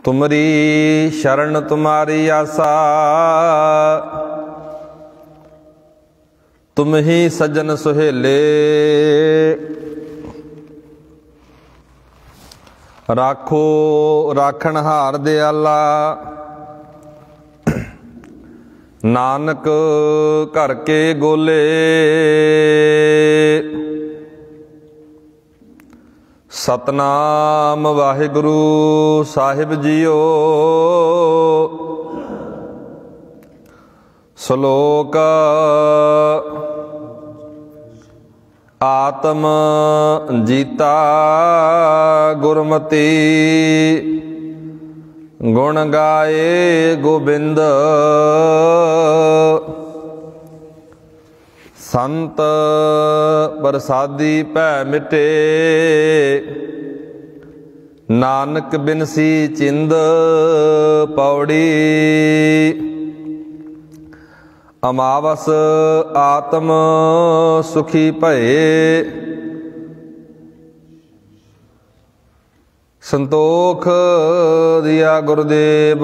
तुमरी शरण तुम्हारी आसा, तुम ही सज्जन सुहेले। राखो राखनहार दयाला, नानक घर के गोले। सतनाम वाहिगुरु साहिब जीओ। श्लोक आत्म जीता गुरमति, गुण गाए गोबिंद। संत प्रसादी भै मिटे, नानक बिनसी चिंद पौड़ी। अमावस आत्म सुखी भये, संतोख दिया गुरुदेव।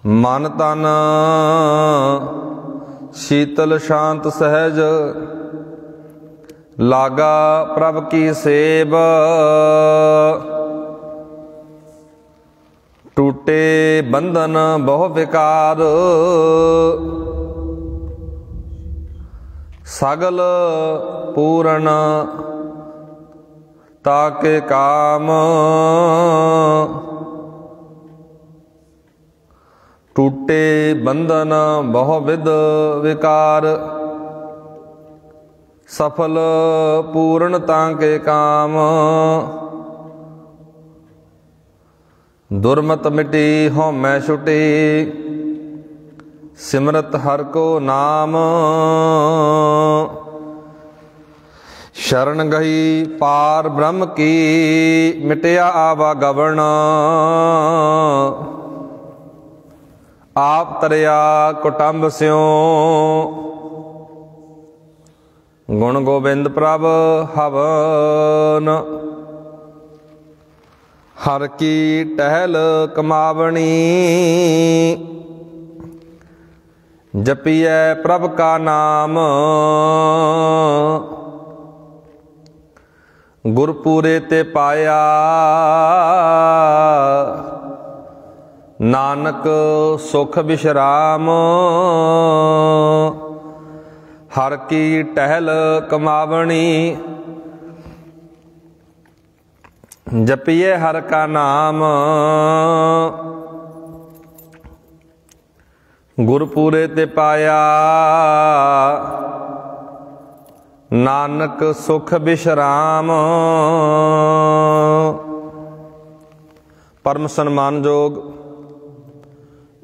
मन तन शीतल शांत सहज, लागा प्रभ की सेव। टूटे बंधन बहु विकार, सगल पूर्ण ताके काम। टूटे बंधन बहुविध विकार, सफल पूर्णता के काम। दुर्मत मिटी होमै छुटी, सिमरत हर को नाम। शरण गई पार ब्रह्म की, मिटया आवागमन। आप तरया कुटुंब स्यों, गुण गोबिंद प्रभ हवन। हर की टहल कमावणी, जपिए प्रभ का नाम। गुरपुरे ते पाया, नानक सुख विश्राम। हर की टहल कमावणी, जपिए हर का नाम। गुरपुरे ते पाया, नानक सुख विश्राम। परम सन्मान योग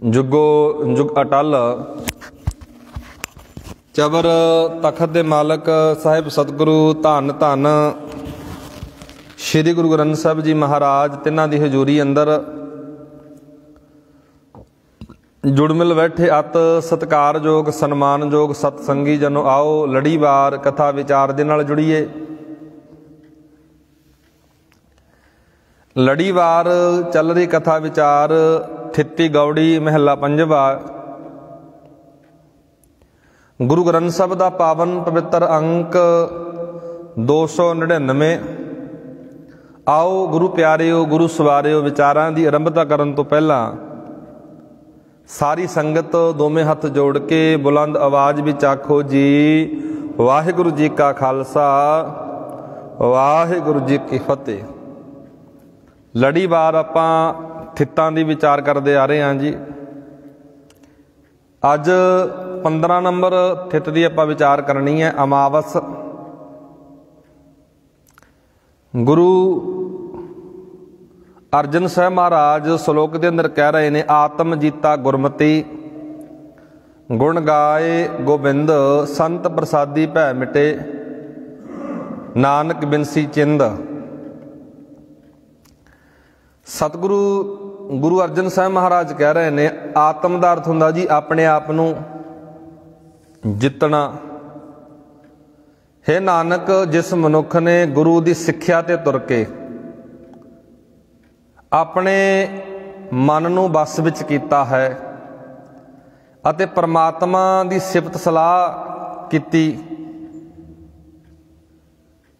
जुगो जुग अटल, चबर तखत दे मालक साहिब सतगुरु धन धन श्री गुरु ग्रंथ साहिब जी महाराज, तिन्हां दी हजूरी अंदर जुड़ मिल बैठे अत सत्कारयोग सन्मानयोग सतसंगी जनो, आओ लड़ीवार कथा विचार दे नाल जुड़ीए। लड़ीवार चल रही कथा विचार, थित्ती गौड़ी महला पंजवा। गुरु ग्रंथ साहिब दा पावन पवित्र अंक 299। आओ गुरु प्यारिओ गुरु सवारिओ, विचारां दी आरंभता करन तो पहला सारी संगत दोवें हथ जोड़ के बुलंद आवाज विच आखो जी वाहिगुरु जी का खालसा वाहिगुरु जी की फतेह। लड़ीवार आपां थित्तां दी विचार करते आ रहे हैं जी। अज 15 नंबर थित की आपां विचार करनी है, अमावस। गुरु अर्जन साहब महाराज श्लोक के अंदर कह रहे हैं, आत्म जीता गुरमति, गुण गाए गोबिंद। संत प्रसादी भै मिटे, नानक बिनसी चिंद। सतगुरु गुरु अर्जन साहब महाराज कह रहे हैं, आत्म का अर्थ हुंदा जी अपने आप नूं जितना। हे नानक, जिस मनुख ने गुरु की सिक्ख्या ते तुर के ਆਪਣੇ ਮਨ ਨੂੰ ਵਸ ਵਿੱਚ ਕੀਤਾ ਹੈ ਅਤੇ ਪਰਮਾਤਮਾ ਦੀ ਸਿਫਤ ਸਲਾਹ ਕੀਤੀ।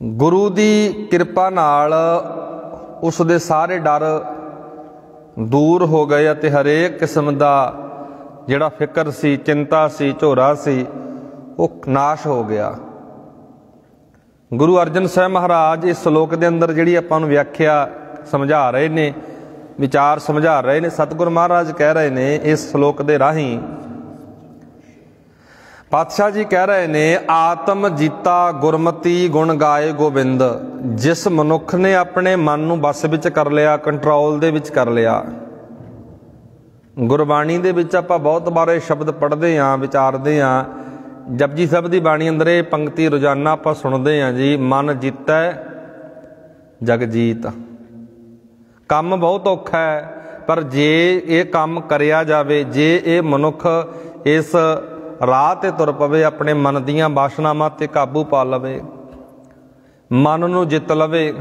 ਗੁਰੂ ਦੀ ਕਿਰਪਾ ਨਾਲ ਉਸ ਦੇ ਸਾਰੇ ਡਰ ਦੂਰ ਹੋ ਗਏ ਅਤੇ ਹਰੇਕ ਕਿਸਮ ਦਾ ਜਿਹੜਾ ਫਿਕਰ ਸੀ, ਚਿੰਤਾ ਸੀ, ਝੋਰਾ ਸੀ, ਉਹ ਨਾਸ਼ ਹੋ ਗਿਆ। ਗੁਰੂ ਅਰਜਨ ਸਾਹਿਬ ਮਹਾਰਾਜ ਇਸ ਸ਼ਲੋਕ ਦੇ ਅੰਦਰ ਜਿਹੜੀ ਆਪਾਂ ਨੂੰ ਵਿਆਖਿਆ ਸਮਝਾ ਰਹੇ ਨੇ, ਵਿਚਾਰ ਸਮਝਾ ਰਹੇ ਨੇ, ਸਤਿਗੁਰੂ ਮਹਾਰਾਜ ਕਹਿ ਰਹੇ ਨੇ ਇਸ ਸ਼ਲੋਕ ਦੇ ਰਾਹੀਂ, ਪਾਤਸ਼ਾਹ ਜੀ ਕਹਿ ਰਹੇ ਨੇ, ਆਤਮ ਜੀਤਾ ਗੁਰਮਤੀ ਗੁਣ ਗਾਏ ਗੋਬਿੰਦ। ਜਿਸ ਮਨੁੱਖ ਨੇ ਆਪਣੇ ਮਨ ਨੂੰ ਵਸ ਵਿੱਚ ਕਰ ਲਿਆ, ਕੰਟਰੋਲ ਦੇ ਵਿੱਚ ਕਰ ਲਿਆ। ਗੁਰਬਾਣੀ ਦੇ ਵਿੱਚ ਆਪਾਂ ਬਹੁਤ ਵਾਰ ਇਹ ਸ਼ਬਦ ਪੜ੍ਹਦੇ ਹਾਂ, ਵਿਚਾਰਦੇ ਹਾਂ। ਜਪਜੀ ਸਾਹਿਬ ਦੀ ਬਾਣੀ ਅੰਦਰ ਇਹ ਪੰਕਤੀ ਰੋਜ਼ਾਨਾ ਆਪਾਂ ਸੁਣਦੇ ਹਾਂ ਜੀ, ਮਨ ਜੀਤੈ ਜਗ ਜੀਤ। ਕੰਮ ਬਹੁਤ ਔਖਾ ਹੈ, ਪਰ ਜੇ ਇਹ ਕੰਮ ਕਰਿਆ ਜਾਵੇ, ਜੇ ਇਹ ਮਨੁੱਖ ਇਸ ਰਾਹ ਤੇ ਤੁਰ ਪਵੇ, ਆਪਣੇ ਮਨ ਦੀਆਂ ਵਾਸ਼ਨਾਵਾਂ ਤੇ ਕਾਬੂ ਪਾ ਲਵੇ, ਮਨ ਨੂੰ ਜਿੱਤ ਲਵੇ।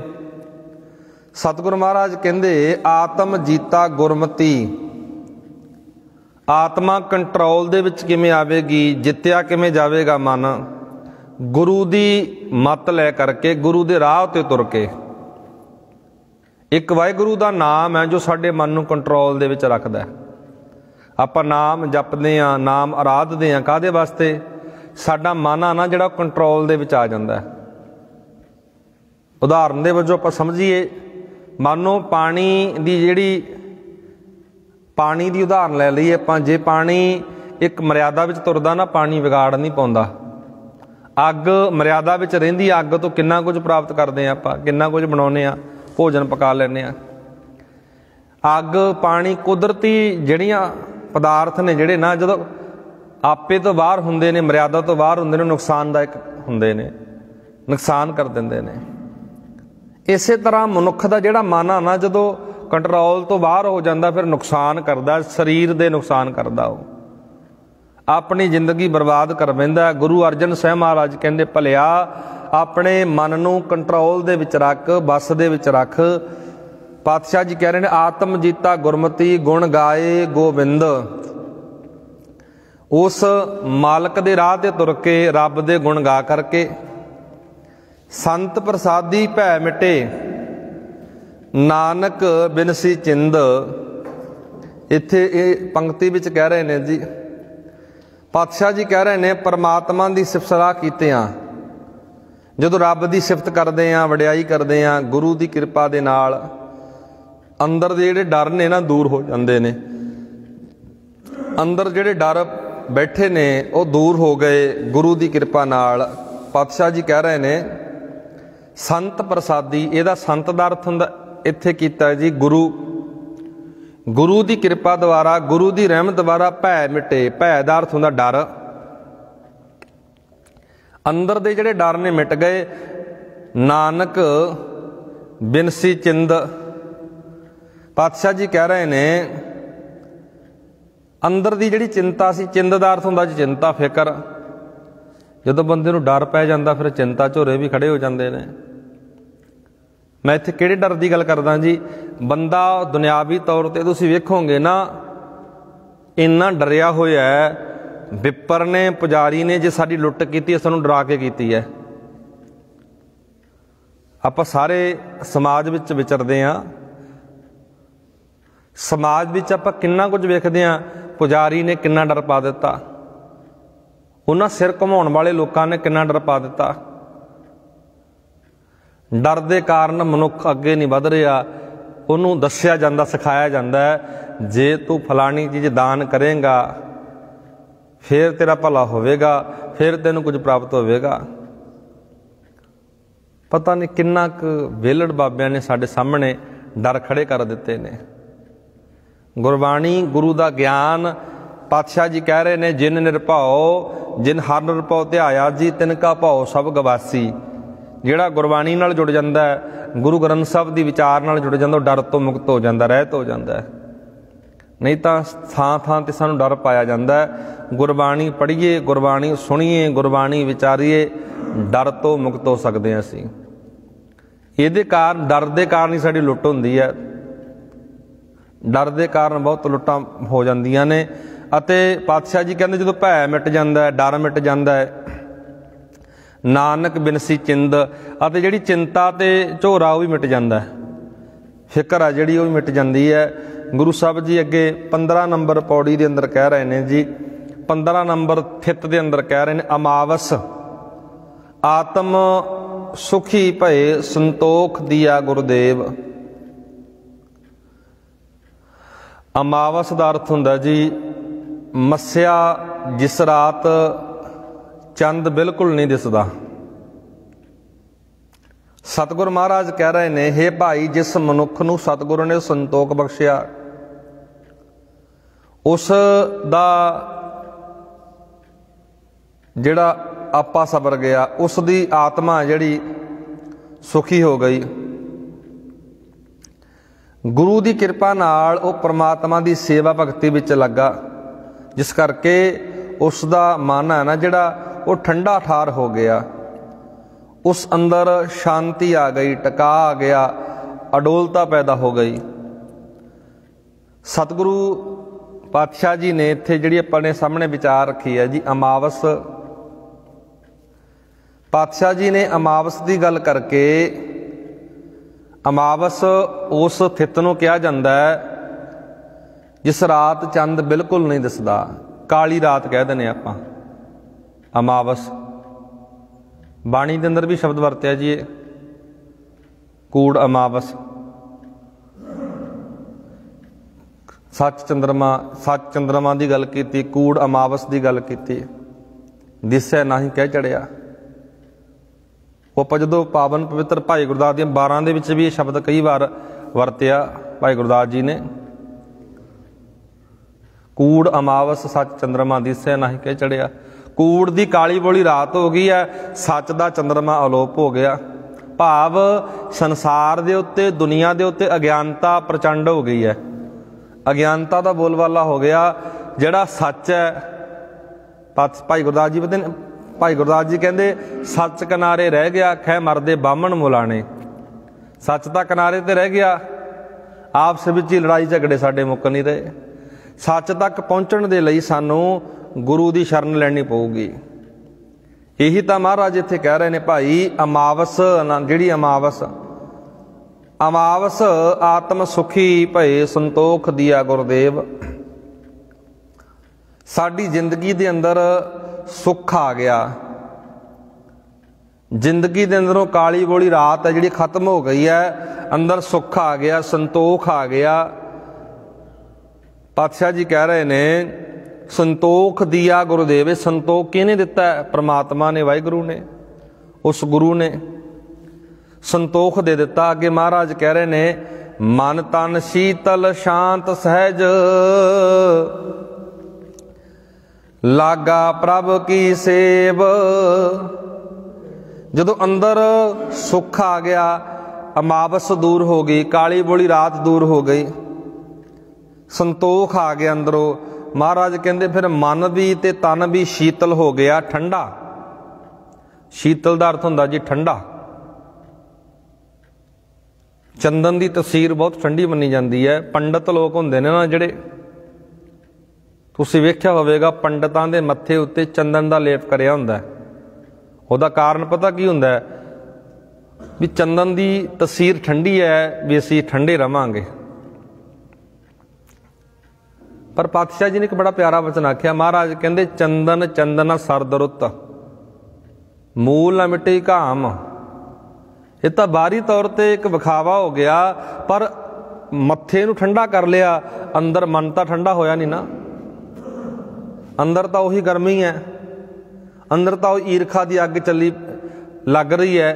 ਸਤਿਗੁਰੂ ਮਹਾਰਾਜ ਕਹਿੰਦੇ, ਆਤਮ ਜੀਤਾ ਗੁਰਮਤੀ। ਆਤਮਾ ਕੰਟਰੋਲ ਦੇ ਵਿੱਚ ਕਿਵੇਂ ਆਵੇਗੀ, ਜਿੱਤਿਆ ਕਿਵੇਂ ਜਾਵੇਗਾ ਮਨ? ਗੁਰੂ ਦੀ ਮੱਤ ਲੈ ਕਰਕੇ, ਗੁਰੂ ਦੇ ਰਾਹ ਤੇ ਤੁਰ ਕੇ। ਇੱਕ ਵਾਹਿਗੁਰੂ ਦਾ ਨਾਮ ਹੈ ਜੋ ਸਾਡੇ ਮਨ ਨੂੰ ਕੰਟਰੋਲ ਦੇ ਵਿੱਚ ਰੱਖਦਾ। ਆਪਾਂ ਨਾਮ ਜਪਦੇ ਹਾਂ, ਨਾਮ ਆਰਾਧਦੇ ਹਾਂ, ਕਾਹਦੇ ਵਾਸਤੇ? ਸਾਡਾ ਮਨ ਆ ਨਾ ਜਿਹੜਾ ਕੰਟਰੋਲ ਦੇ ਵਿੱਚ ਆ ਜਾਂਦਾ। ਉਦਾਹਰਨ ਦੇ ਵਜੋਂ ਆਪਾਂ ਸਮਝੀਏ, ਮੰਨੋ ਪਾਣੀ ਦੀ ਉਦਾਹਰਨ ਲੈ ਲਈਏ ਆਪਾਂ। ਜੇ ਪਾਣੀ ਇੱਕ ਮਰਿਆਦਾ ਵਿੱਚ ਤੁਰਦਾ ਨਾ, ਪਾਣੀ ਵਿਗਾੜ ਨਹੀਂ ਪਾਉਂਦਾ। ਅੱਗ ਮਰਿਆਦਾ ਵਿੱਚ ਰਹਿੰਦੀ, ਅੱਗ ਤੋਂ ਕਿੰਨਾ ਕੁਝ ਪ੍ਰਾਪਤ ਕਰਦੇ ਹਾਂ ਆਪਾਂ, ਕਿੰਨਾ ਕੁਝ ਬਣਾਉਂਦੇ ਹਾਂ, ਭੋਜਨ ਪਕਾ ਲੈਂਦੇ ਹਾਂ। ਅੱਗ, ਪਾਣੀ, ਕੁਦਰਤੀ ਜਿਹੜੀਆਂ ਪਦਾਰਥ ਨੇ ਜਿਹੜੇ ਨਾ, ਜਦੋਂ ਆਪੇ ਤੋਂ ਬਾਹਰ ਹੁੰਦੇ ਨੇ, ਮਰਿਆਦਾ ਤੋਂ ਬਾਹਰ ਹੁੰਦੇ ਨੇ, ਨੁਕਸਾਨਦਾਇਕ ਹੁੰਦੇ ਨੇ, ਨੁਕਸਾਨ ਕਰ ਦਿੰਦੇ ਨੇ। ਇਸੇ ਤਰ੍ਹਾਂ ਮਨੁੱਖ ਦਾ ਜਿਹੜਾ ਮਨ ਆ ਨਾ, ਜਦੋਂ ਕੰਟਰੋਲ ਤੋਂ ਬਾਹਰ ਹੋ ਜਾਂਦਾ, ਫਿਰ ਨੁਕਸਾਨ ਕਰਦਾ, ਸਰੀਰ ਦੇ ਨੁਕਸਾਨ ਕਰਦਾ, ਉਹ ਆਪਣੀ ਜ਼ਿੰਦਗੀ ਬਰਬਾਦ ਕਰ ਬੈਂਦਾ। ਗੁਰੂ ਅਰਜਨ ਸਾਹਿਬ ਮਹਾਰਾਜ ਕਹਿੰਦੇ, ਭਲਿਆ ਆਪਣੇ ਮਨ ਨੂੰ ਕੰਟਰੋਲ ਦੇ ਵਿੱਚ ਰੱਖ, ਬੱਸ ਦੇ ਵਿੱਚ ਰੱਖ। ਪਾਤਸ਼ਾਹ ਜੀ ਕਹਿ ਰਹੇ ਨੇ, ਆਤਮ ਜੀਤਾ ਗੁਰਮਤੀ ਗੁਣ ਗਾਏ ਗੋਬਿੰਦ। ਉਸ ਮਾਲਕ ਦੇ ਰਾਹ ਤੇ ਤੁਰ ਕੇ, ਰੱਬ ਦੇ ਗੁਣ ਗਾ ਕਰਕੇ, ਸੰਤ ਪ੍ਰਸਾਦੀ ਭੈ ਮਿਟੇ ਨਾਨਕ ਬਿਨਸੀ ਚਿੰਦ। ਇੱਥੇ ਇਹ ਪੰਕਤੀ ਵਿੱਚ ਕਹਿ ਰਹੇ ਨੇ ਜੀ, ਪਾਤਸ਼ਾਹ ਜੀ ਕਹਿ ਰਹੇ ਨੇ, ਪਰਮਾਤਮਾ ਦੀ ਸਿਫਤ ਸਲਾਹ ਕੀਤੇ ਆ। ਜਦੋਂ ਰੱਬ ਦੀ ਸਿਫਤ ਕਰਦੇ ਹਾਂ, ਵਡਿਆਈ ਕਰਦੇ ਹਾਂ, ਗੁਰੂ ਦੀ ਕਿਰਪਾ ਦੇ ਨਾਲ ਅੰਦਰ ਦੇ ਜਿਹੜੇ ਡਰ ਨੇ ਨਾ, ਦੂਰ ਹੋ ਜਾਂਦੇ ਨੇ। ਅੰਦਰ ਜਿਹੜੇ ਡਰ ਬੈਠੇ ਨੇ ਉਹ ਦੂਰ ਹੋ ਗਏ ਗੁਰੂ ਦੀ ਕਿਰਪਾ ਨਾਲ। ਪਾਤਸ਼ਾਹ ਜੀ ਕਹਿ ਰਹੇ ਨੇ, ਸੰਤ ਪ੍ਰਸਾਦੀ। ਇਹਦਾ ਸੰਤ ਦਾ ਅਰਥ ਹੁੰਦਾ ਇੱਥੇ ਕੀਤਾ ਜੀ ਗੁਰੂ ਦੀ ਕਿਰਪਾ ਦੁਆਰਾ, ਗੁਰੂ ਦੀ ਰਹਿਮਤ ਦੁਆਰਾ ਭੈ ਮਿਟੇ। ਭੈ ਦਾ ਅਰਥ ਹੁੰਦਾ ਡਰ। ਅੰਦਰ ਦੇ ਜਿਹੜੇ ਡਰ ਨੇ ਮਿਟ ਗਏ। ਨਾਨਕ ਬਿਨਸੀ ਚਿੰਦ। ਪਾਤਸ਼ਾਹ ਜੀ ਕਹਿ ਰਹੇ ਨੇ, ਅੰਦਰ ਦੀ ਜਿਹੜੀ ਚਿੰਤਾ ਸੀ, ਚਿੰਦ ਦਾ ਅਰਥ ਹੁੰਦਾ ਜੀ ਚਿੰਤਾ, ਫਿਕਰ। ਜਦੋਂ ਬੰਦੇ ਨੂੰ ਡਰ ਪੈ ਜਾਂਦਾ, ਫਿਰ ਚਿੰਤਾ ਝੋਰੇ ਵੀ ਖੜੇ ਹੋ ਜਾਂਦੇ ਨੇ। ਮੈਂ ਇੱਥੇ ਕਿਹੜੇ ਡਰ ਦੀ ਗੱਲ ਕਰਦਾ ਜੀ? ਬੰਦਾ ਦੁਨਿਆਵੀ ਤੌਰ ਤੇ ਤੁਸੀਂ ਵੇਖੋਗੇ ਨਾ, ਇੰਨਾ ਡਰਿਆ ਹੋਇਆ ਹੈ। ਵਿਪਰ ਨੇ, ਪੁਜਾਰੀ ਨੇ ਜੇ ਸਾਡੀ ਲੁੱਟ ਕੀਤੀ, ਸਾਨੂੰ ਡਰਾ ਕੇ ਕੀਤੀ ਹੈ। ਆਪਾਂ ਸਾਰੇ ਸਮਾਜ ਵਿੱਚ ਵਿਚਰਦੇ ਹਾਂ, ਸਮਾਜ ਵਿੱਚ ਆਪਾਂ ਕਿੰਨਾ ਕੁਝ ਵੇਖਦੇ ਹਾਂ। ਪੁਜਾਰੀ ਨੇ ਕਿੰਨਾ ਡਰ ਪਾ ਦਿੱਤਾ, ਉਹਨਾਂ ਸਿਰ ਘੁਮਾਉਣ ਵਾਲੇ ਲੋਕਾਂ ਨੇ ਕਿੰਨਾ ਡਰ ਪਾ ਦਿੱਤਾ। ਡਰ ਦੇ ਕਾਰਨ ਮਨੁੱਖ ਅੱਗੇ ਨਹੀਂ ਵਧ ਰਿਹਾ। ਉਹਨੂੰ ਦੱਸਿਆ ਜਾਂਦਾ, ਸਿਖਾਇਆ ਜਾਂਦਾ ਹੈ, ਜੇ ਤੂੰ ਫਲਾਣੀ ਚੀਜ਼ ਦਾਨ ਕਰੇਂਗਾ ਫਿਰ ਤੇਰਾ ਭਲਾ ਹੋਵੇਗਾ, ਫਿਰ ਤੈਨੂੰ ਕੁਝ ਪ੍ਰਾਪਤ ਹੋਵੇਗਾ। ਪਤਾ ਨਹੀਂ ਕਿੰਨਾ ਕੁ ਵਿਹਲੜ ਬਾਬਿਆਂ ਨੇ ਸਾਡੇ ਸਾਹਮਣੇ ਡਰ ਖੜੇ ਕਰ ਦਿੱਤੇ ਨੇ। ਗੁਰਬਾਣੀ, ਗੁਰੂ ਦਾ ਗਿਆਨ, ਪਾਤਸ਼ਾਹ ਜੀ ਕਹਿ ਰਹੇ ਨੇ, ਜਿਨ ਨਿਰਭਉ ਜਿਨ ਹਰ ਨਿਰਭਉ ਧਿਆਇਆ ਜੀ, ਤਿਨ ਕਾ ਭਉ ਸਭ ਗਵਾਸੀ। ਜਿਹੜਾ ਗੁਰਬਾਣੀ ਨਾਲ ਜੁੜ ਜਾਂਦਾ ਹੈ, ਗੁਰੂ ਗ੍ਰੰਥ ਸਾਹਿਬ ਦੀ ਵਿਚਾਰ ਨਾਲ ਜੁੜ ਜਾਂਦਾ, ਉਹ ਡਰ ਤੋਂ ਮੁਕਤ ਹੋ ਜਾਂਦਾ, ਰਹਿਤ ਹੋ ਜਾਂਦਾ ਹੈ। ਨਹੀਂ ਤਾਂ ਥਾਂ ਥਾਂ ਤੇ ਸਾਨੂੰ ਡਰ ਪਾਇਆ ਜਾਂਦਾ ਹੈ। ਗੁਰਬਾਣੀ ਪੜ੍ਹੀਏ, ਗੁਰਬਾਣੀ ਸੁਣੀਏ, ਗੁਰਬਾਣੀ ਵਿਚਾਰੀਏ, ਡਰ ਤੋਂ ਮੁਕਤ ਹੋ ਸਕਦੇ ਹਾਂ ਅਸੀਂ। ਇਹਦੇ ਕਾਰਨ, ਡਰ ਦੇ ਕਾਰਨ ਹੀ ਸਾਡੀ ਲੁੱਟ ਹੁੰਦੀ ਹੈ। डर के कारण बहुत लुट्टां हो जांदियां ने। अते पातशाह जी कहते जो भै मिट जाता है, डर मिट जाता है, नानक बिनसी चिंद, अते जिहड़ी चिंता ते झोरा वो भी मिट जाता है, फिक्र आ जिहड़ी वो भी मिट जाती है। गुरु साहब जी अगे 15 नंबर पौड़ी के अंदर कह रहे हैं जी, 15 नंबर थित के अंदर कह रहे हैं, अमावस आत्म सुखी भय संतोख दिया गुरुदेव। अमावस का अर्थ हुंदा जी मस्या जिस रात चंद बिल्कुल नहीं दिसदा। सतगुरु महाराज कह रहे ने, हे भाई जिस मनुख नूं सतगुरु ने संतोख बख्शिया उस दा जिहड़ा आपा सबर गया, उसकी आत्मा जिहड़ी सुखी हो गई। गुरु की कृपा नाल वो परमात्मा की सेवा भगती विच लगा, जिस करके उसका मन है ना जिहड़ा वो ठंडा ठार हो गया, उस अंदर शांति आ गई, टका आ गया, अडोलता पैदा हो गई। सतगुरु पातशाह जी ने इत्थे जिहड़ी अपने सामने विचार रखी है जी, अमावस पातशाह जी ने अमावस की गल करके, अमावस उस थित नूं कहा जाता है जिस रात चंद बिल्कुल नहीं दिसदा, काली रात कह देने आपां अमावस। बाणी के अंदर भी शब्द वरत्या जी, कूड़ अमावस, सच चंद्रमा की गल की, कूड़ अमावस की गल की, दिसै ना ही कह चढ़िया। वो जो पावन पवित्र भाई गुरदास दी 12 दे विच भी ये शब्द कई बार वरत्या भाई गुरदास जी ने, कूड़ अमावस सच चंद्रमा दिसै ना ही कह चढ़िया। कूड़ की काली बोली रात हो गई है, सच का चंद्रमा अलोप हो गया। भाव संसार के उत्ते, दुनिया के उत्ते अज्ञानता प्रचंड हो गई है, अज्ञानता का बोलबाला हो गया। जिहड़ा सच है, भाई गुरदास जी पता भाई गुरदास जी कहते सच किनारे रह गया, खै मरदे बामण मुलाने। सच तो किनारे ते रह गया, आपस विच ही लड़ाई झगड़े साडे मुक नहीं रहे। सच तक पहुँचण दे लई सानू गुरु की शरण लैनी पऊगी। यही तो महाराज इत्थे कह रहे हैं भाई, अमावस जिहड़ी अमावस, अमावस आत्म सुखी भय संतोख दिया गुरुदेव। साडी जिंदगी दे अंदर सुख आ गया, जिंदगी के अंदरों काली बोली रात है जिहड़ी खत्म हो गई है, अंदर सुख आ गया, संतोख आ गया। पातशाह जी कह रहे ने संतोख दिया गुरुदेव। संतोख किहने दिता है? परमात्मा ने, वाहिगुरु ने, उस गुरु ने संतोख दे दिता। अगे महाराज कह रहे ने, मन तन शीतल शांत सहज लागा प्रभ की सेव। जदों अंदर सुख आ गया, अमावस दूर हो गई, काली बोली रात दूर हो गई, संतोख आ गया अंदरों, महाराज कहते फिर मन भी ते तन भी शीतल हो गया, ठंडा। शीतल का अर्थ हुंदा जी ठंडा। चंदन की तसीर बहुत ठंडी मनी जाती है। पंडित लोग होंदे ने ना जिहड़े, तुसीं वेख्या होवेगा पंडितां दे मत्थे उत्ते चंदन का लेप करिया हुंदा है। उहदा कारण पता की हुंदा है? भी चंदन की तसीर ठंडी है, भी असीं ठंडे रवांगे। पर पातशाह जी ने एक बड़ा प्यारा वचन आख्या। महाराज कहते चंदन चंदन सरद रुत मूल न मिटे घाम। ये तो बाहरी तौर पर एक विखावा हो गया, पर मत्थे नूं ठंडा कर लिया, अंदर मन तो ठंडा होया नहीं ना। अंदर तो उही गर्मी है, अंदर तो ईरखा की अग चली लग रही है,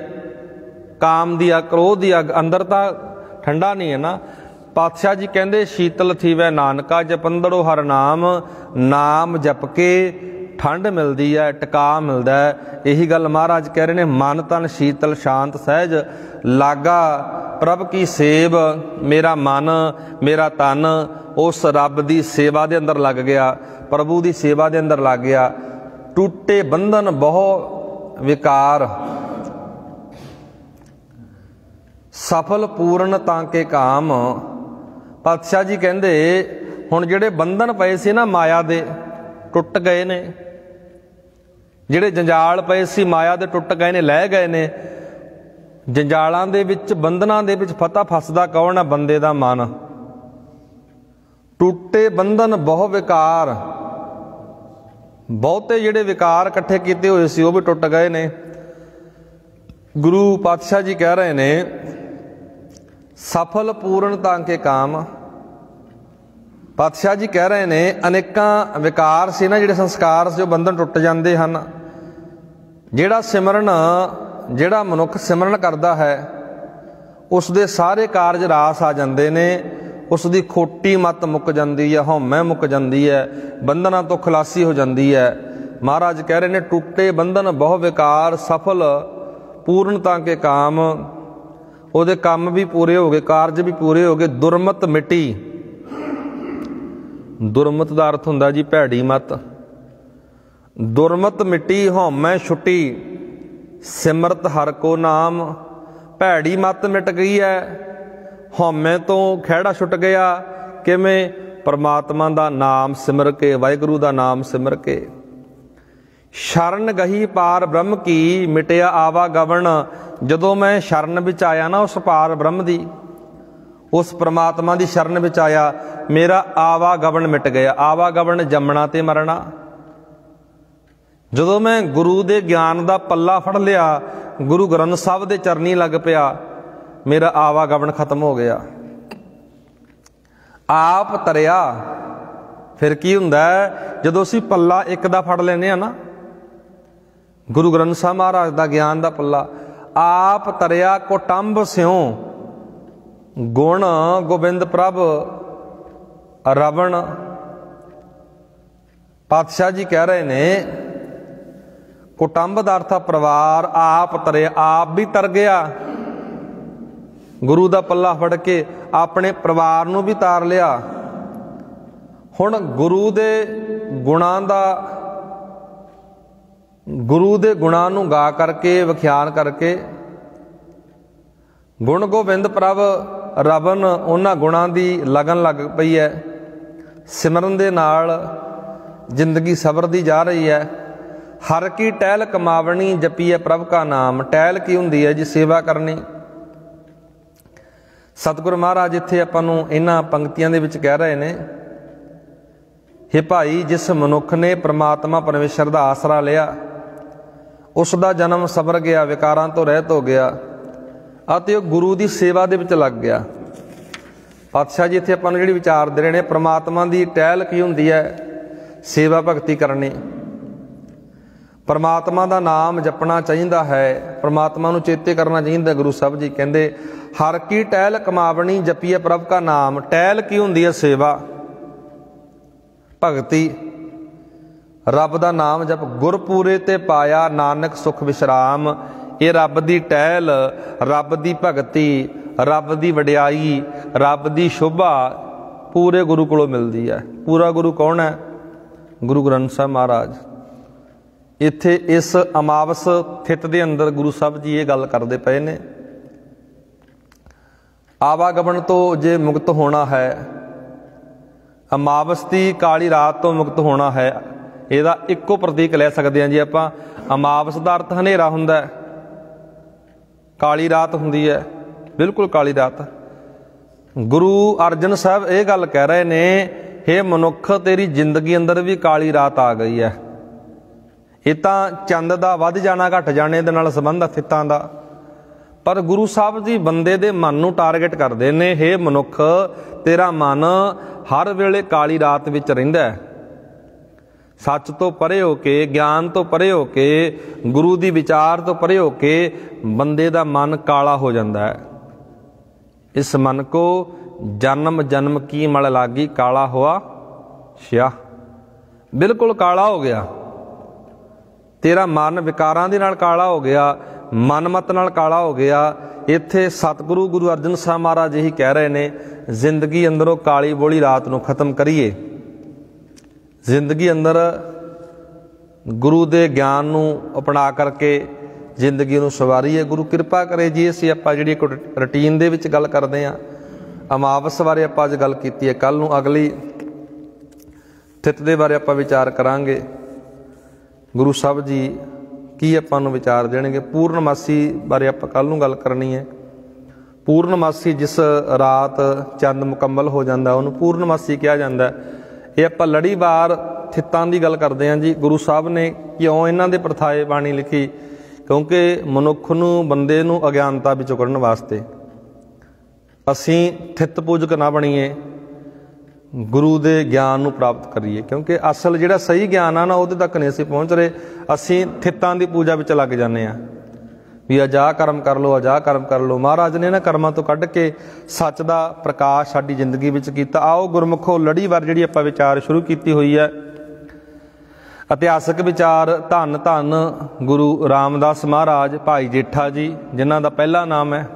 काम की अग, क्रोध की अग, अंदर तो ठंडा नहीं है ना। पातशाह जी कहते शीतल थी वै नानका जपंदड़ो हर नाम। नाम जप के ठंड मिलती है, टिका मिलता है। यही गल महाराज कह रहे हैं, मन तन शीतल शांत सहज लागा प्रभ की सेव। मेरा मन मेरा तन उस रब की सेवा के अंदर लग गया, प्रभु की सेवा के अंदर लग गया। टूटे बंधन बहु विकार सफल पूर्ण तांके काम। ਪਾਤਸ਼ਾਹ ਜੀ ਕਹਿੰਦੇ ਹੁਣ ਜਿਹੜੇ ਬੰਧਨ ਪਏ ਸੀ ਨਾ ਮਾਇਆ ਦੇ ਟੁੱਟ ਗਏ ਨੇ, ਜਿਹੜੇ ਜੰਜਾਲ ਪਏ ਸੀ ਮਾਇਆ ਦੇ ਟੁੱਟ ਗਏ ਨੇ, ਲਹਿ ਗਏ ਨੇ। ਜੰਜਾਲਾਂ ਦੇ ਵਿੱਚ ਬੰਧਨਾਂ ਦੇ ਵਿੱਚ ਫਤਿਹ ਫਸਦਾ ਕੌਣ ਆ? ਬੰਦੇ ਦਾ ਮਨ। ਟੁੱਟੇ ਬੰਧਨ ਬਹੁ ਵਿਕਾਰ, ਬਹੁਤੇ ਜਿਹੜੇ ਵਿਕਾਰ ਇਕੱਠੇ ਕੀਤੇ ਹੋਏ ਸੀ ਉਹ ਵੀ ਟੁੱਟ ਗਏ ਨੇ। ਗੁਰੂ ਪਾਤਸ਼ਾਹ ਜੀ ਕਹਿ ਰਹੇ ਨੇ ਸਫਲ ਪੂਰਨ ਤਾਂ ਕੇ ਕਾਮ। ਪਾਤਸ਼ਾਹ ਜੀ ਕਹਿ ਰਹੇ ਨੇ ਅਨੇਕਾਂ ਵਿਕਾਰ ਸੀ ਨਾ, ਜਿਹੜੇ ਸੰਸਕਾਰ ਸੀ, ਉਹ ਬੰਧਨ ਟੁੱਟ ਜਾਂਦੇ ਹਨ। ਜਿਹੜਾ ਸਿਮਰਨ, ਜਿਹੜਾ ਮਨੁੱਖ ਸਿਮਰਨ ਕਰਦਾ ਹੈ ਉਸ ਦੇ ਸਾਰੇ ਕਾਰਜ ਰਾਸ ਆ ਜਾਂਦੇ ਨੇ। ਉਸ ਦੀ ਖੋਟੀ ਮੱਤ ਮੁੱਕ ਜਾਂਦੀ ਹੈ, ਹਉਮੈ ਮੁੱਕ ਜਾਂਦੀ ਹੈ, ਬੰਧਨਾਂ ਤੋਂ ਖਲਾਸੀ ਹੋ ਜਾਂਦੀ ਹੈ। ਮਹਾਰਾਜ ਕਹਿ ਰਹੇ ਨੇ ਟੁੱਟੇ ਬੰਧਨ ਬਹੁ ਵਿਕਾਰ, ਸਫਲ ਪੂਰਨ ਤਾਂ ਕੇ ਕਾਮ। ਉਹਦੇ ਕੰਮ ਵੀ ਪੂਰੇ ਹੋ ਗਏ, ਕਾਰਜ ਵੀ ਪੂਰੇ ਹੋ ਗਏ। ਦੁਰਮਤ ਮਿਟੀ, ਦੁਰਮਤ ਦਾ ਅਰਥ ਹੁੰਦਾ ਜੀ ਭੈੜੀ ਮਤ। ਦੁਰਮਤ ਮਿੱਟੀ, ਹਉਮੈ ਛੁੱਟੀ, ਸਿਮਰਤ ਹਰਿ ਕੋ ਨਾਮ। ਭੈੜੀ ਮਤ ਮਿਟ ਗਈ ਹੈ, ਹਉਮੈ ਤੋਂ ਖਹਿੜਾ ਛੁੱਟ ਗਿਆ। ਕਿਵੇਂ? ਪਰਮਾਤਮਾ ਦਾ ਨਾਮ ਸਿਮਰ ਕੇ, ਵਾਹਿਗੁਰੂ ਦਾ ਨਾਮ ਸਿਮਰ ਕੇ। ਸ਼ਰਨ ਗਹੀ ਪਾਰ ਬ੍ਰਹਮ ਕੀ, ਮਿਟਿਆ ਆਵਾਗਵਣ। ਜਦੋਂ ਮੈਂ ਸ਼ਰਨ ਵਿੱਚ ਆਇਆ ਨਾ ਉਸ ਪਾਰ ਬ੍ਰਹਮ ਦੀ, ਉਸ ਪਰਮਾਤਮਾ ਦੀ ਸ਼ਰਨ ਵਿੱਚ ਆਇਆ, ਮੇਰਾ ਆਵਾਗਵਣ ਮਿਟ ਗਿਆ। ਆਵਾਗਵਣ ਜੰਮਣਾ ਤੇ ਮਰਨਾ। ਜਦੋਂ ਮੈਂ ਗੁਰੂ ਦੇ ਗਿਆਨ ਦਾ ਪੱਲਾ ਫੜ ਲਿਆ, ਗੁਰੂ ਗ੍ਰੰਥ ਸਾਹਿਬ ਦੇ ਚਰਨੀ ਲੱਗ ਪਿਆ, ਮੇਰਾ ਆਵਾਗਵਣ ਖਤਮ ਹੋ ਗਿਆ। ਆਪ ਤਰਿਆ। ਫਿਰ ਕੀ ਹੁੰਦਾ ਹੈ? ਜਦੋਂ ਅਸੀਂ ਪੱਲਾ ਇੱਕ ਦਾ ਫੜ ਲੈਂਦੇ ਹਾਂ ਨਾ, ਗੁਰੂ ਗ੍ਰੰਥ ਸਾਹਿਬ ਮਹਾਰਾਜ ਦਾ ਗਿਆਨ ਦਾ ਪੱਲਾ, ਆਪ ਤਰਿਆ ਕੋਟੰਬ ਸਿਉ, ਗੁਣ ਗੋਬਿੰਦ ਪ੍ਰਭ ਰਵਣ। ਪਾਤਸ਼ਾਹ ਜੀ ਕਹਿ ਰਹੇ ਨੇ ਕੁਟੰਬ ਦਾ ਅਰਥ ਪਰਿਵਾਰ। ਆਪ ਤਰਿਆ, ਆਪ ਵੀ ਤਰ ਗਿਆ, ਗੁਰੂ ਦਾ ਪੱਲਾ ਫੜ ਕੇ ਆਪਣੇ ਪਰਿਵਾਰ ਨੂੰ ਵੀ ਤਾਰ ਲਿਆ। ਹੁਣ ਗੁਰੂ ਦੇ ਗੁਣਾਂ ਦਾ, ਗੁਰੂ ਦੇ ਗੁਣਾਂ ਨੂੰ ਗਾ ਕਰਕੇ, ਵਿਖਿਆਨ ਕਰਕੇ, ਗੁਣ ਗੋਬਿੰਦ ਪ੍ਰਭ ਰਵਨ, ਉਹਨਾਂ ਗੁਣਾਂ ਦੀ ਲਗਨ ਲੱਗ ਪਈ ਹੈ। ਸਿਮਰਨ ਦੇ ਨਾਲ ਜ਼ਿੰਦਗੀ ਸਵਰਦੀ ਜਾ ਰਹੀ ਹੈ। ਹਰ ਕੀ ਟਹਿਲ ਕਮਾਵਣੀ, ਜਪੀਏ ਪ੍ਰਭ ਕਾ ਨਾਮ। ਟਹਿਲ ਕੀ ਹੁੰਦੀ ਹੈ ਜੀ? ਸੇਵਾ ਕਰਨੀ। ਸਤਿਗੁਰੂ ਮਹਾਰਾਜ ਇੱਥੇ ਆਪਾਂ ਨੂੰ ਇਹਨਾਂ ਪੰਕਤੀਆਂ ਦੇ ਵਿੱਚ ਕਹਿ ਰਹੇ ਨੇ, ਹੇ ਭਾਈ, ਜਿਸ ਮਨੁੱਖ ਨੇ ਪ੍ਰਮਾਤਮਾ ਪਰਮੇਸ਼ਰ ਦਾ ਆਸਰਾ ਲਿਆ, ਉਸ ਦਾ ਜਨਮ ਸਵਰ ਗਿਆ, ਵਿਕਾਰਾਂ ਤੋਂ ਰਹਿਤ ਹੋ ਗਿਆ ਅਤੇ ਉਹ ਗੁਰੂ ਦੀ ਸੇਵਾ ਦੇ ਵਿੱਚ ਲੱਗ ਗਿਆ। ਪਾਤਸ਼ਾਹ ਜੀ ਇੱਥੇ ਆਪਾਂ ਨੂੰ ਜਿਹੜੀ ਵਿਚਾਰ ਦੇ ਰਹੇ ਨੇ, ਪ੍ਰਮਾਤਮਾ ਦੀ ਟਹਿਲ ਕੀ ਹੁੰਦੀ ਹੈ? ਸੇਵਾ ਭਗਤੀ ਕਰਨੀ। ਪਰਮਾਤਮਾ ਦਾ ਨਾਮ ਜਪਣਾ ਚਾਹੀਦਾ ਹੈ, ਪਰਮਾਤਮਾ ਨੂੰ ਚੇਤੇ ਕਰਨਾ ਚਾਹੀਦਾ। ਗੁਰੂ ਸਾਹਿਬ ਜੀ ਕਹਿੰਦੇ ਹਰ ਕੀ ਟਹਿਲ ਕਮਾਵਣੀ, ਜਪੀਏ ਪ੍ਰਭ ਕਾ ਨਾਮ। ਟਹਿਲ ਕੀ ਹੁੰਦੀ ਹੈ? ਸੇਵਾ ਭਗਤੀ। ਰੱਬ ਦਾ ਨਾਮ ਜਪ। ਗੁਰਪੂਰੇ ਤੇ ਪਾਇਆ ਨਾਨਕ ਸੁਖ ਵਿਸ਼ਰਾਮ। ਇਹ ਰੱਬ ਦੀ ਟਹਿਲ, ਰੱਬ ਦੀ ਭਗਤੀ, ਰੱਬ ਦੀ ਵਡਿਆਈ, ਰੱਬ ਦੀ ਸ਼ੋਭਾ ਪੂਰੇ ਗੁਰੂ ਕੋਲੋਂ ਮਿਲਦੀ ਹੈ। ਪੂਰਾ ਗੁਰੂ ਕੌਣ ਹੈ? ਗੁਰੂ ਗ੍ਰੰਥ ਸਾਹਿਬ ਮਹਾਰਾਜ। ਇੱਥੇ ਇਸ ਅਮਾਵਸ ਥਿਤ ਦੇ ਅੰਦਰ ਗੁਰੂ ਸਾਹਿਬ ਜੀ ਇਹ ਗੱਲ ਕਰਦੇ ਪਏ ਨੇ, ਆਵਾਗਮਨ ਤੋਂ ਜੇ ਮੁਕਤ ਹੋਣਾ ਹੈ, ਅਮਾਵਸ ਦੀ ਕਾਲੀ ਰਾਤ ਤੋਂ ਮੁਕਤ ਹੋਣਾ ਹੈ, ਇਹਦਾ ਇੱਕੋ ਪ੍ਰਤੀਕ ਲੈ ਸਕਦੇ ਹਾਂ ਜੀ ਆਪਾਂ। ਅਮਾਵਸ ਦਾ ਅਰਥ ਹਨੇਰਾ ਹੁੰਦਾ, ਕਾਲੀ ਰਾਤ ਹੁੰਦੀ ਹੈ, ਬਿਲਕੁਲ ਕਾਲੀ ਰਾਤ। ਗੁਰੂ ਅਰਜਨ ਸਾਹਿਬ ਇਹ ਗੱਲ ਕਹਿ ਰਹੇ ਨੇ, ਹੇ ਮਨੁੱਖ, ਤੇਰੀ ਜ਼ਿੰਦਗੀ ਅੰਦਰ ਵੀ ਕਾਲੀ ਰਾਤ ਆ ਗਈ ਹੈ। ਇਹ ਤਾਂ ਚੰਦ ਦਾ ਵੱਧ ਜਾਣਾ ਘਟ ਜਾਣੇ ਦੇ ਨਾਲ ਸੰਬੰਧ ਹੈ, ਥਿੱਤਾਂ ਦਾ। ਪਰ ਗੁਰੂ ਸਾਹਿਬ ਜੀ ਬੰਦੇ ਦੇ ਮਨ ਨੂੰ ਟਾਰਗੇਟ ਕਰਦੇ ਨੇ, ਹੇ ਮਨੁੱਖ, ਤੇਰਾ ਮਨ ਹਰ ਵੇਲੇ ਕਾਲੀ ਰਾਤ ਵਿੱਚ ਰਹਿੰਦਾ ਹੈ। ਸੱਚ ਤੋਂ ਪਰੇ ਹੋ ਕੇ, ਗਿਆਨ ਤੋਂ ਪਰੇ ਹੋ ਕੇ, ਗੁਰੂ ਦੀ ਵਿਚਾਰ ਤੋਂ ਪਰੇ ਹੋ ਕੇ ਬੰਦੇ ਦਾ ਮਨ ਕਾਲਾ ਹੋ ਜਾਂਦਾ ਹੈ। ਇਸ ਮਨ ਕੋ ਜਨਮ ਜਨਮ ਕੀ ਮਲ ਲਾਗੀ, ਕਾਲਾ ਹੋਆ ਸ਼ਿਆ। ਬਿਲਕੁਲ ਕਾਲਾ ਹੋ ਗਿਆ ਤੇਰਾ ਮਨ, ਵਿਕਾਰਾਂ ਦੇ ਨਾਲ ਕਾਲਾ ਹੋ ਗਿਆ, ਮਨਮਤ ਨਾਲ ਕਾਲਾ ਹੋ ਗਿਆ। ਇੱਥੇ ਸਤਿਗੁਰੂ ਗੁਰੂ ਅਰਜਨ ਸਾਹਿਬ ਮਹਾਰਾਜ ਇਹੀ ਕਹਿ ਰਹੇ ਨੇ, ਜ਼ਿੰਦਗੀ ਅੰਦਰੋਂ ਕਾਲੀ ਬੋਲੀ ਰਾਤ ਨੂੰ ਖਤਮ ਕਰੀਏ। ਜ਼ਿੰਦਗੀ ਅੰਦਰ ਗੁਰੂ ਦੇ ਗਿਆਨ ਨੂੰ ਅਪਣਾ ਕਰਕੇ ਜ਼ਿੰਦਗੀ ਨੂੰ ਸਵਾਰੀਏ। ਗੁਰੂ ਕਿਰਪਾ ਕਰੇ ਜੀ। ਅਸੀਂ ਆਪਾਂ ਜਿਹੜੀ ਇੱਕ ਰੂਟੀਨ ਦੇ ਵਿੱਚ ਗੱਲ ਕਰਦੇ ਹਾਂ, ਅਮਾਵਸ ਬਾਰੇ ਆਪਾਂ ਅੱਜ ਗੱਲ ਕੀਤੀ ਹੈ। ਕੱਲ੍ਹ ਨੂੰ ਅਗਲੀ ਤਿਥ ਦੇ ਬਾਰੇ ਆਪਾਂ ਵਿਚਾਰ ਕਰਾਂਗੇ। ਗੁਰੂ ਸਾਹਿਬ ਜੀ ਕੀ ਆਪਾਂ ਨੂੰ ਵਿਚਾਰ ਦੇਣਗੇ। ਪੂਰਨਮਾਸੀ ਬਾਰੇ ਆਪਾਂ ਕੱਲ੍ਹ ਨੂੰ ਗੱਲ ਕਰਨੀ ਹੈ। ਪੂਰਨਮਾਸੀ ਜਿਸ ਰਾਤ ਚੰਦ ਮੁਕੰਮਲ ਹੋ ਜਾਂਦਾ ਉਹਨੂੰ ਪੂਰਨਮਾਸੀ ਕਿਹਾ ਜਾਂਦਾ। ਇਹ ਆਪਾਂ ਲੜੀਵਾਰ ਥਿੱਤਾਂ ਦੀ ਗੱਲ ਕਰਦੇ ਹਾਂ ਜੀ। ਗੁਰੂ ਸਾਹਿਬ ਨੇ ਕਿਉਂ ਇਹਨਾਂ ਦੇ ਪ੍ਰਥਾਏ ਬਾਣੀ ਲਿਖੀ? ਕਿਉਂਕਿ ਮਨੁੱਖ ਨੂੰ, ਬੰਦੇ ਨੂੰ ਅਗਿਆਨਤਾ ਵਿੱਚੋਂ ਕੱਢਣ ਵਾਸਤੇ। ਅਸੀਂ ਥਿੱਤ ਪੂਜਕ ਨਾ ਬਣੀਏ, ਗੁਰੂ ਦੇ ਗਿਆਨ ਨੂੰ ਪ੍ਰਾਪਤ ਕਰੀਏ। ਕਿਉਂਕਿ ਅਸਲ ਜਿਹੜਾ ਸਹੀ ਗਿਆਨ ਆ ਨਾ ਉਹਦੇ ਤੱਕ ਨਹੀਂ ਅਸੀਂ ਪਹੁੰਚ ਰਹੇ। ਅਸੀਂ ਥਿੱਤਾਂ ਦੀ ਪੂਜਾ ਵਿੱਚ ਲੱਗ ਜਾਂਦੇ ਹਾਂ ਵੀ ਅਜਾਹ ਕਰਮ ਕਰ ਲਓ, ਅਜਾਹ ਕਰਮ ਕਰ ਲਓ। ਮਹਾਰਾਜ ਨੇ ਇਹਨਾਂ ਕਰਮਾਂ ਤੋਂ ਕੱਢ ਕੇ ਸੱਚ ਦਾ ਪ੍ਰਕਾਸ਼ ਸਾਡੀ ਜ਼ਿੰਦਗੀ ਵਿੱਚ ਕੀਤਾ। ਆਓ ਗੁਰਮੁਖੋ ਲੜੀਵਾਰ ਜਿਹੜੀ ਆਪਾਂ ਵਿਚਾਰ ਸ਼ੁਰੂ ਕੀਤੀ ਹੋਈ ਹੈ, ਇਤਿਹਾਸਕ ਵਿਚਾਰ। ਧੰਨ ਧੰਨ ਗੁਰੂ ਰਾਮਦਾਸ ਮਹਾਰਾਜ, ਭਾਈ ਜੇਠਾ ਜੀ, ਜਿਨ੍ਹਾਂ ਦਾ ਪਹਿਲਾ ਨਾਮ ਹੈ